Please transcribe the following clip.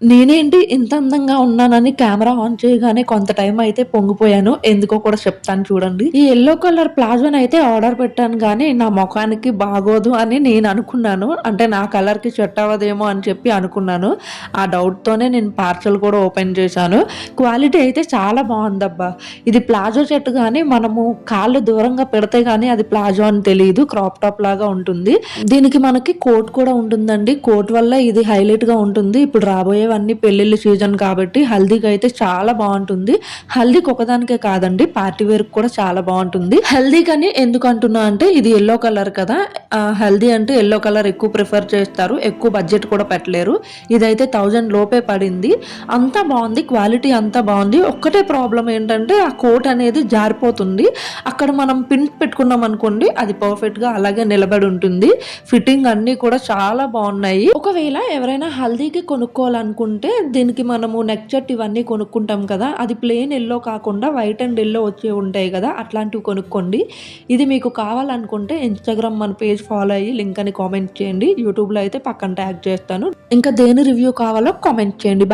నేనేంటి ఇంత అందంగా ఉన్నానని కెమెరా ఆన్ చేయగానే కొంత టైం అయితే పొంగిపోయాను. ఎందుకో కూడా చెప్తాను చూడండి. ఈ యెల్లో కలర్ ప్లాజోనయితే ఆర్డర్ పెట్టాను గానీ, నా మొఖానికి బాగోదు అని నేననుకున్నాను. అంటే నా కలర్‌కి సెట్ అవ్వదేమో అని చెప్పి అనుకున్నాను. ఆ డౌట్‌తోనే నేను పార్సెల్ కూడా ఓపెన్ చేశాను. క్వాలిటీ అయితే చాలా బావుందబ్బా! ఇది ప్లాజో సెట్ గానీ, మనము కాళ్ళు దూరంగా పెడితే గానీ అది ప్లాజో అని తెలీదు. క్రాప్ టాప్ లాగా ఉంటుంది. దీనికి మనకి కోట్ కూడా ఉంటుందండి. కోట్ వల్ల ఇది హైలైట్‌గా ఉంటుంది. ఇప్పుడు రాబోయేవన్నీ పెళ్ళిళ్ళ సీజన్ కాబట్టి హల్దీకైతే చాలా బావుంటుంది. హల్దీకి ఒకదానికే కాదండి పార్టీ వేర్‌కి కూడా చాలా బావుంటుంది. హల్దీకని ఎందుకంటున్నా అంటే ఇది యెల్లో కలర్ కదా! హల్దీ అంటే యెల్లో కలర్ ఎక్కువ ప్రిఫర్ చేస్తారు. ఎక్కువ బడ్జెట్ కూడా పెట్టలేరు. ఇదైతే 1000 లోపే పడింది. అంతా బావుంది. క్వాలిటీ అంతా బావుంది. ఒక్కటే ప్రాబ్లమ్ ఏంటంటే ఆ కోట్ అనేది జారిపోతుంది. అక్కడ మనం పిన్స్ పెట్టుకున్నామనుకోండి అది పర్ఫెక్ట్‌గా అలాగే నిలబడి ఉంటుంది. ఫిట్టింగ్ అన్నీ కూడా చాలా బావున్నాయి. ఒకవేళ ఎవరైనా హల్దీకి కొనుక్కోవాలనుకుంటే దీనికి మనము నెక్ సెట్ ఇవన్నీ కొనుక్కుంటాం కదా! అది ప్లెయిన్ యెల్లో కాకుండా వైట్ అండ్ యెల్లో వచ్చేవి ఉంటాయి కదా! అట్లాంటివి కొనుక్కోండి. ఇది మీకు కావాలనుకుంటే ఇన్‌స్టాగ్రామ్ మన పేజ్ ఫాలో అయ్యి లింక్ అని కామెంట్ చేయండి. యూట్యూబ్‌లో అయితే పక్కన ట్యాగ్ చేస్తాను. ఇంకా దేని రివ్యూ కావాలో కామెంట్ చేయండి.